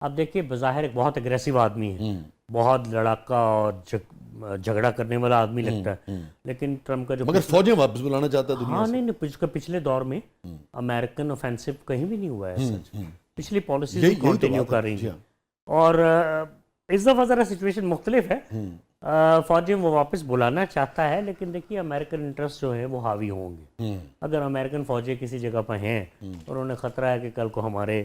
آپ دیکھیے بظاہر ایک بہت اگریسو آدمی ہے، بہت لڑاکا اور جھگڑا کرنے والا آدمی لگتا ہے، لیکن ٹرمپ کا جو مگر فوجیں واپس بلانا چاہتا ہے دنیا ہاں سے. نہیں پچھلے دور میں امریکن اوفینسو کہیں بھی نہیں ہوا ہے سچ. پچھلی پالیسیز یہی تو کنٹینیو بات کر ہے. رہی جی ہیں. ہاں. اور اس دفعہ ذرا سچویشن مختلف ہے. فوجیں وہ واپس بلانا چاہتا ہے، لیکن دیکھیے امریکن انٹرسٹ جو ہیں وہ حاوی ہوں گے. اگر امریکن فوجیں کسی جگہ پر ہیں اور انہیں خطرہ ہے کہ کل کو ہمارے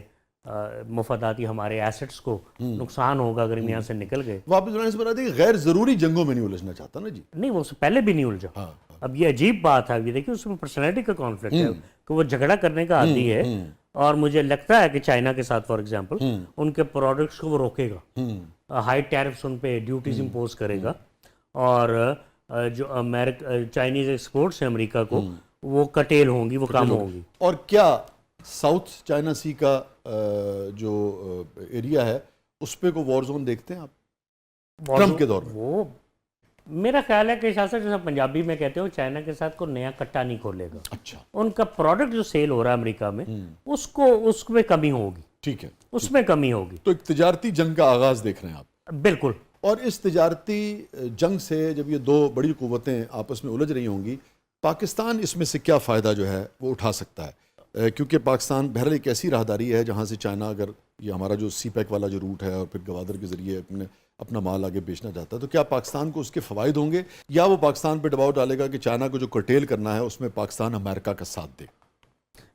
مفاداتی ہمارے ایسٹس کو نقصان ہوگا اگر ہم یہاں سے نکل گئے. واپس بلانے سے مراد ہے کہ غیر ضروری جنگوں میں نہیں الجھنا چاہتا نا جی. نہیں وہ پہلے بھی نہیں الجھا. ہاں. اب یہ عجیب بات ہے، یہ دیکھیے اس میں پرسنالٹی کا کانفلکٹ ہے کہ وہ جھگڑا کرنے کا عادی ہے، اور مجھے لگتا ہے کہ چائنا کے ساتھ فار ایگزامپل ان کے پروڈکٹس کو وہ روکے گا، ہائی ٹیرفس ان پہ ڈیوٹیز امپوز کرے گا، اور جو چائنیز ایکسپورٹس ہیں امریکہ کو وہ کٹیل ہوں گی، وہ کم ہوں گی. اور کیا ساؤتھ چائنا سی کا جو ایریا ہے اس پہ کو وار زون دیکھتے ہیں آپ ٹرمپ کے دور میں؟ وہ میرا خیال ہے کہ شاہ صاحب جیسا پنجابی میں کہتے ہوں چائنا کے ساتھ کوئی نیا کٹا نہیں کھولے گا. اچھا. ان کا پروڈکٹ جو سیل ہو رہا ہے امریکہ میں اس میں کمی ہوگی. ٹھیک ہے. اس میں کمی ہوگی. تو ایک تجارتی جنگ کا آغاز دیکھ رہے ہیں آپ؟ بالکل. اور اس تجارتی جنگ سے جب یہ دو بڑی قوتیں آپس میں الجھ رہی ہوں گی، پاکستان اس میں سے کیا فائدہ جو ہے وہ اٹھا سکتا ہے؟ کیونکہ پاکستان بہرحال ایک ایسی راہداری ہے جہاں سے چائنا اگر یہ ہمارا جو سی پیک والا جو روٹ ہے اور پھر گوادر کے ذریعے اپنا مال آگے بیچنا چاہتا ہے، تو کیا پاکستان کو اس کے فوائد ہوں گے، یا وہ پاکستان پہ دباؤ ڈالے گا کہ چائنا کو جو کرٹیل کرنا ہے اس میں پاکستان امریکہ کا ساتھ دے؟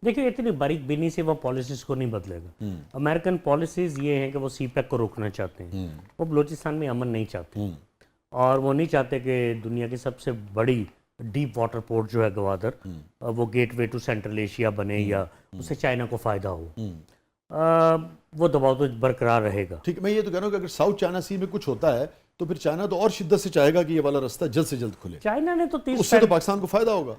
دیکھیے اتنی باریک بینی سے وہ پالیسیز کو نہیں بدلے گا. امریکن پالیسیز یہ ہیں کہ وہ سی پیک کو روکنا چاہتے ہیں. وہ بلوچستان میں امن نہیں چاہتے، اور وہ نہیں چاہتے کہ دنیا کی سب سے بڑی ڈیپ واٹر پورٹ جو ہے گوادر وہ gateway to Central Asia بنے یا اس سے چائنا کو فائدہ ہو. وہ دباؤ تو برقرار رہے گا. ٹھیک ہے. میں یہ تو کہہ رہا ہوں کہ اگر ساؤتھ چائنا سی میں کچھ ہوتا ہے تو پھر چائنا تو اور شدت سے چاہے گا کہ یہ والا راستہ جلد سے جلد کھلے. چائنا نے تو اس سے تو پاکستان کو فائدہ ہوگا.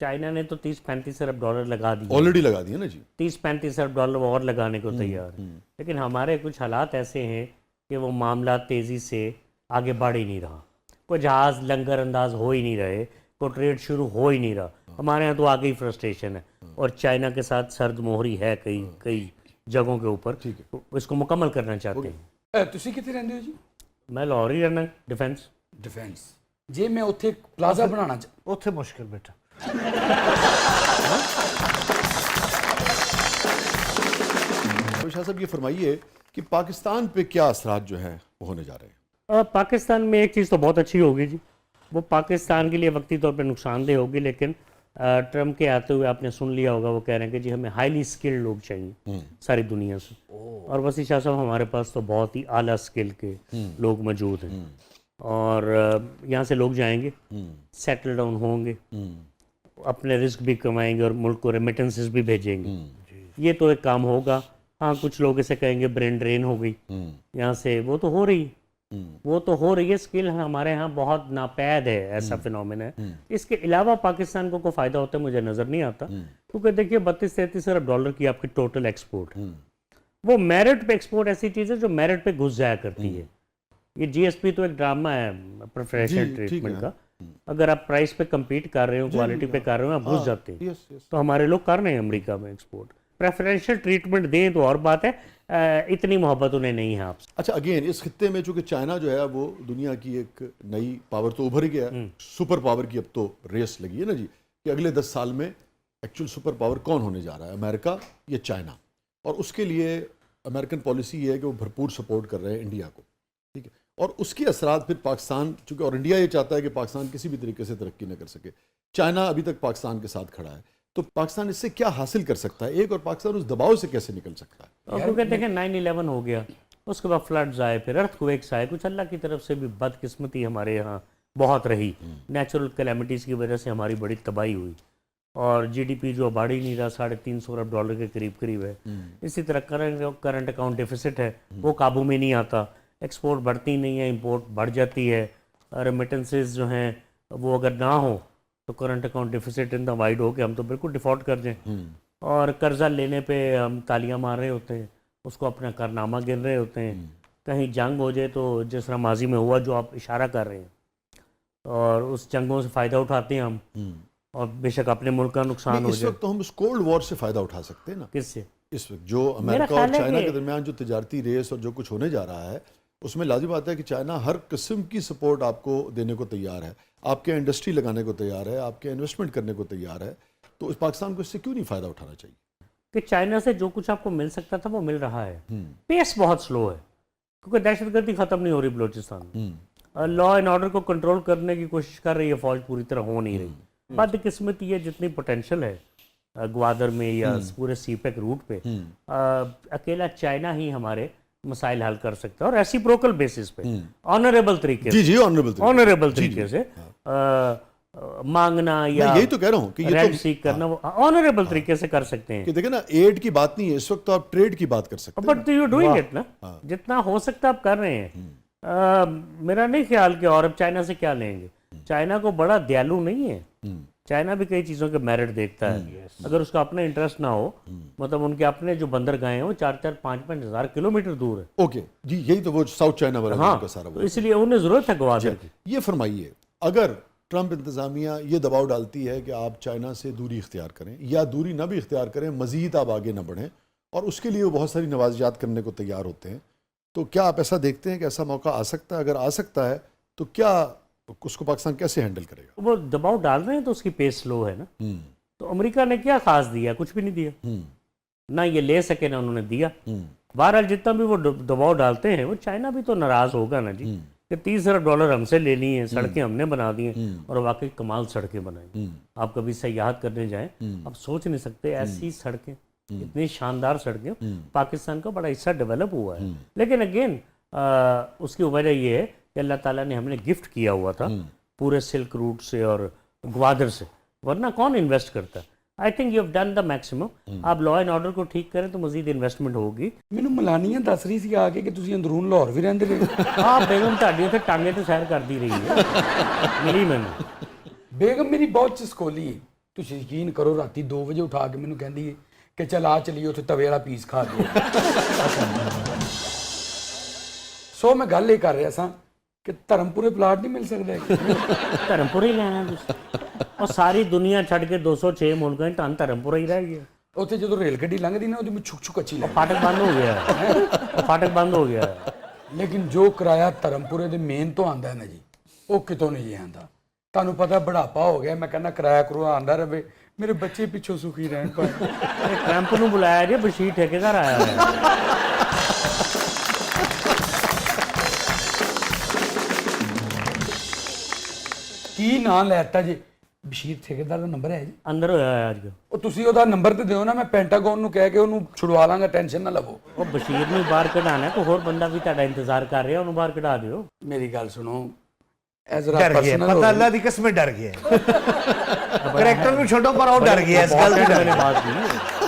چائنا نے تو 30-35 ارب ڈالر لگا دیے، آلریڈی لگا دیے نا جی. 30-35 ارب ڈالر اور لگانے کو تیار ہے. لیکن ہمارے کچھ حالات ایسے ہیں کہ وہ معاملات تیزی سے آگے بڑھ ہی نہیں رہا. کوئی جہاز لنگر انداز ہو ہی نہیں رہے، کوئی ٹریڈ شروع ہو ہی نہیں رہا. ہمارے ہاں تو آگے ہی فرسٹریشن ہے، اور چائنا کے ساتھ سرد مہری ہے کئی جگہوں کے اوپر. اس کو مکمل کرنا چاہتے ہیں. ਤੁਸੀਂ ਕਿੱਥੇ ਰਹਿੰਦੇ ਹੋ ਜੀ? میں لاہور ہی رہنا ڈیفینس. ਡਿਫੈਂਸ. ਜੇ ਮੈਂ ਉੱਥੇ ਪਲਾਜ਼ਾ ਬਣਾਉਣਾ ਉੱਥੇ ਮੁਸ਼ਕਿਲ ਬੇਟਾ. شاہ صاحب یہ فرمائیے کہ پاکستان پہ کیا اثرات جو ہیں وہ ہونے جا رہے ہیں؟ پاکستان میں ایک چیز تو بہت اچھی ہوگی جی، وہ پاکستان کے لیے وقتی طور پہ نقصان دہ ہوگی، لیکن ٹرمپ کے آتے ہوئے آپ نے سن لیا ہوگا وہ کہہ رہے ہیں کہ جی ہمیں ہائیلی اسکلڈ لوگ چاہیے ساری دنیا سے. اور وسیع شاہ صاحب ہمارے پاس تو بہت ہی اعلیٰ اسکل کے لوگ موجود ہیں، اور یہاں سے لوگ جائیں گے، سیٹل ڈاؤن ہوں گے، اپنے رزق بھی کمائیں گے اور ملک کو ریمیٹنسز بھی بھیجیں گے. یہ تو ایک کام ہوگا. ہاں کچھ لوگ اسے کہیں گے برین ڈرین ہو گئی یہاں سے، وہ تو ہو رہی ہے. اسکل ہمارے ہاں بہت ناپید ہے، ایسا فینومین ہے. اس کے علاوہ پاکستان کو کوئی فائدہ ہوتا ہے مجھے نظر نہیں آتا، کیونکہ دیکھیے 32-33 ارب ڈالر کی آپ کی ٹوٹل ایکسپورٹ، وہ میرٹ پہ ایکسپورٹ ایسی چیز ہے جو میرٹ پہ گھس جایا کرتی ہے. یہ جی ایس پی تو ایک ڈرامہ ہے پریفریشنل ٹریٹمنٹ کا. اگر آپ پرائس پہ کمپیٹ کر رہے ہو، کوالٹی پہ کر رہے ہو، آپ گھس جاتے ہیں. تو ہمارے لوگ کر رہے ہیں امریکہ میں ایکسپورٹ. پریفرینشل ٹریٹمنٹ دیں تو اور بات ہے، اتنی محبت انہیں نہیں ہے آپ سے. اچھا اگین اس خطے میں چونکہ چائنا جو ہے وہ دنیا کی ایک نئی پاور تو ابھر گیا ہے، سپر پاور کی اب تو ریس لگی ہے نا جی، کہ اگلے 10 سال میں ایکچوئل سپر پاور کون ہونے جا رہا ہے، امریکہ یا چائنا. اور اس کے لیے امریکن پالیسی یہ ہے کہ وہ بھرپور سپورٹ کر رہے ہیں انڈیا کو. ٹھیک ہے. اور اس کے اثرات پھر پاکستان، چونکہ اور انڈیا یہ چاہتا ہے کہ پاکستان کسی بھی طریقے سے ترقی نہ کر سکے. چائنا ابھی تک پاکستان کے ساتھ کھڑا ہے، تو پاکستان اس سے کیا حاصل کر سکتا ہے ایک، اور پاکستان اس دباؤ سے کیسے نکل سکتا ہے؟ کیونکہ دیکھیں 9/11 ہو گیا، اس کے بعد فلڈز آئے، پھر ارتھ کویکس آئے. کچھ اللہ کی طرف سے بھی بدقسمتی ہمارے یہاں بہت رہی، نیچرل کلیمٹیز کی وجہ سے ہماری بڑی تباہی ہوئی، اور جی ڈی پی جو بڑھ ہی نہیں رہا، 350 ارب ڈالر کے قریب ہے. اسی طرح کرنٹ اکاؤنٹ ڈیفیسٹ ہے، وہ قابو میں نہیں آتا. ایکسپورٹ بڑھتی نہیں ہے، امپورٹ بڑھ جاتی ہے. ریمیٹنسز جو ہیں وہ اگر نہ ہوں تو کرنٹ اکاؤنٹ ڈیفیسٹ اتنا وائڈ ہو کہ ہم تو بالکل ڈیفالٹ کر جائیں، اور قرضہ لینے پہ ہم تالیاں مار رہے ہوتے ہیں، اس کو اپنا کارنامہ گن رہے ہوتے ہیں. کہیں جنگ ہو جائے تو جس طرح ماضی میں ہوا جو آپ اشارہ کر رہے ہیں، اور اس جنگوں سے فائدہ اٹھاتے ہیں ہم، اور بے شک اپنے ملک کا نقصان ہو اس جائے. وقت تو ہم اس کولڈ وار سے فائدہ اٹھا سکتے ہیں نا. کس سے؟ اس وقت جو امریکہ اور چائنا کے درمیان جو تجارتی ریس اور جو کچھ ہونے جا رہا ہے اس میں لازم بات ہے کہ چائنا ہر قسم کی سپورٹ آپ کو دینے کو تیار ہے, آپ کے انڈسٹری لگانے کو تیار ہے, آپ کے انویسٹمنٹ کرنے کو تیار ہے. تو اس پاکستان کو اس سے کیوں نہیں فائدہ اٹھانا چاہیے؟ کہ چائنا سے جو کچھ آپ کو مل سکتا تھا وہ مل رہا ہے, پیس بہت سلو ہے کیونکہ دہشت گردی ختم نہیں ہو رہی بلوچستان میں, لا اینڈ آرڈر کو کنٹرول کرنے کی کوشش کر رہی ہے فوج, پوری طرح ہو نہیں رہی. بدقسمتی ہے جتنی پوٹینشل ہے گوادر میں یا پورے سی پیک روٹ پہ, اکیلا چائنا ہی ہمارے مسائل حل کر سکتا ہے, اور ریسیپروکل بیسس پہ آنریبل طریقے سے, آنریبل طریقے سے مانگنا یا یہی تو کہہ رہا ہوں کہ ریڈ سیک کرنا وہ آنریبل طریقے سے کر سکتے ہیں. کہ دیکھیں نا, ایڈ کی بات نہیں ہے اس وقت, تو آپ ٹریڈ کی بات کر سکتے ہیں. بٹ یو ڈوئنگ اٹ نا, جتنا ہو سکتا آپ کر رہے ہیں. میرا نہیں خیال کہ اور اب چائنا سے کیا لیں گے. چائنا کو بڑا دیالو نہیں ہے, چائنا بھی کئی چیزوں کے میرٹ دیکھتا ہے. اگر اس کا اپنا انٹرسٹ نہ ہو, مطلب ان کے اپنے جو بندرگاہیں ہیں وہ 4-5 ہزار کلومیٹر دور ہے. اوکے جی, یہی تو وہ ساؤتھ چائنا والا کا سارا تو اس لیے انہیں ضرورت ہے گوادر کی. یہ فرمائیے, اگر ٹرمپ انتظامیہ یہ دباؤ ڈالتی ہے کہ آپ چائنا سے دوری اختیار کریں یا دوری نہ بھی اختیار کریں, مزید آپ آگے نہ بڑھیں, اور اس کے لیے وہ بہت ساری نوازجات کرنے کو تیار ہوتے ہیں, تو کیا آپ ایسا دیکھتے ہیں کہ ایسا موقع آ سکتا ہے؟ اگر آ سکتا ہے تو کیا اس کو پاکستان کیسے ہینڈل کرے گا؟ وہ دباؤ ڈال رہے ہیں تو اس کی پیس سلو ہے نا. تو امریکہ نے کیا خاص دیا؟ کچھ بھی نہیں دیا, نہ یہ لے سکے نہ انہوں نے دیا. بہرحال جتنا بھی وہ دباؤ ڈالتے ہیں, وہ چائنا بھی تو ناراض ہوگا نا جی, کہ $30 ارب ہم سے لے لی ہیں, سڑکیں ہم نے بنا دی ہیں, اور واقعی کمال سڑکیں بنائی. آپ کبھی سیاحت کرنے جائیں, آپ سوچ نہیں سکتے ایسی سڑکیں, اتنی شاندار سڑکیں. پاکستان کا بڑا حصہ ڈیولپ ہوا ہے, لیکن اگین اس کی وجہ یہ ہے کہ اللہ تعالیٰ نے ہمیں گفٹ کیا ہوا تھا پورے سلک روٹ سے اور گوادر سے, ورنہ کون انویسٹ کرتا ہے. I think you have done the maximum. آپ لا اینڈ آرڈر کو ٹھیک کریں تو مزید انویسٹمنٹ ہوگی. ਮੈਨੂੰ ਮਲਾਨੀਆਂ ਦੱਸ ਰਹੀ ਸੀ ਆ ਕੇ ਕਿ ਤੁਸੀਂ ਅੰਦਰੂਨ ਲਾਹੌਰ ਵੀ ਰਹਿੰਦੇ ਰਹੇ. ਹਾਂ ਬੇਗਮ ਤੁਹਾਡੀ ਉੱਥੇ ਟਾਂਗੇ ਤੇ ਸੈਰ ਕਰਦੀ ਰਹੀ ਹੈ, ਮਿਲੀ ਮੈਨੂੰ. ਬੇਗਮ ਮੇਰੀ ਬਹੁਤ ਚਸਕੋਲੀ ਹੈ. ਤੁਸੀਂ ਯਕੀਨ ਕਰੋ, ਰਾਤੀ 2 ਵਜੇ ਉਠਾ ਕੇ ਮੈਨੂੰ ਕਹਿੰਦੀ ਹੈ ਕਿ ਚੱਲ ਆ ਚਲੀਏ ਉੱਥੇ ਤਵੇ ਵਾਲਾ ਪੀਸ ਖਾ ਕੇ. ਸੋ ਮੈਂ ਗੱਲ ਇਹ ਕਰ ਰਿਹਾ ਸਾਂ ਕਿ ਧਰਮਪੁਰੇ ਪਲਾਟ ਨਹੀਂ ਮਿਲ ਸਕਦਾ. ਧਰਮਪੁਰੇ ਹੀ ਲੈਣਾ ਤੁਸੀਂ, ਉਹ ਸਾਰੀ ਦੁਨੀਆ ਛੱਡ ਕੇ 206 ਮੁਲਕਾਂ 'ਚ ਤਾਂ ਧਰਮਪੁਰਾ ਹੀ ਰਹਿ ਗਿਆ. ਉੱਥੇ ਜਦੋਂ ਰੇਲ ਗੱਡੀ ਲੰਘਦੀ ਨਾ ਉਹਦੀ ਮੈਂ ਛੁਕ ਛੁਕ ਅੱਛੀ ਲੱਗਦੀ. ਫਾਟਕ ਬੰਦ ਹੋ ਗਿਆ, ਫਾਟਕ ਬੰਦ ਹੋ ਗਿਆ. ਲੇਕਿਨ ਜੋ ਕਿਰਾਇਆ ਧਰਮਪੁਰੇ ਦੇ ਮੇਨ ਤੋਂ ਆਉਂਦਾ ਹੈ ਨਾ ਜੀ, ਉਹ ਕਿਤੋਂ ਨਹੀਂ ਆਉਂਦਾ. ਤੁਹਾਨੂੰ ਪਤਾ ਬੁਢਾਪਾ ਹੋ ਗਿਆ, ਮੈਂ ਕਹਿੰਦਾ ਕਿਰਾਇਆ ਕਰੂਆ ਆਉਂਦਾ ਰਹੇ, ਮੇਰੇ ਬੱਚੇ ਪਿੱਛੋਂ ਸੁਖੀ ਰਹਿਣ. ਪਰ ਟਰੰਪ ਨੂੰ ਬੁਲਾਇਆ ਜੀ, ਬਸ਼ੀਰ ਠੇਕੇਦਾਰ ਆਇਆ ਹੋਇਆ. ਕੀ ਨਾਂ ਲੈਤਾ ਜੀ? ਬਸ਼ੀਰ ਠੇਕੇਦਾਰ ਦਾ ਨੰਬਰ ਹੈ ਜੀ ਅੰਦਰ ਹੋਇਆ ਹੋਇਆ ਅੱਜ. ਉਹ ਤੁਸੀਂ ਉਹਦਾ ਨੰਬਰ ਤੇ ਦਿਓ ਨਾ, ਮੈਂ ਪੈਂਟਾਗਨ ਨੂੰ ਕਹਿ ਕੇ ਉਹਨੂੰ ਛੁਡਵਾ ਲਾਂਗਾ, ਟੈਨਸ਼ਨ ਨਾ ਲਵੋ. ਉਹ ਬਸ਼ੀਰ ਨੂੰ ਬਾਹਰ ਕਢਾਣਾ, ਕੋਈ ਹੋਰ ਬੰਦਾ ਵੀ ਤੁਹਾਡਾ ਇੰਤਜ਼ਾਰ ਕਰ ਰਿਹਾ, ਉਹਨੂੰ ਬਾਹਰ ਕਢਾ ਦਿਓ. ਮੇਰੀ ਗੱਲ ਸੁਣੋ, ਡਰ ਗਿਆ, ਪਤਾ ਅੱਲਾ ਦੀ ਕਸਮ ਡਰ ਗਿਆ. ਕਰੈਕਟਰ ਨੂੰ ਛੱਡੋ, ਪਰ ਉਹ ਡਰ ਗਿਆ ਇਸ ਗੱਲ ਤੋਂ.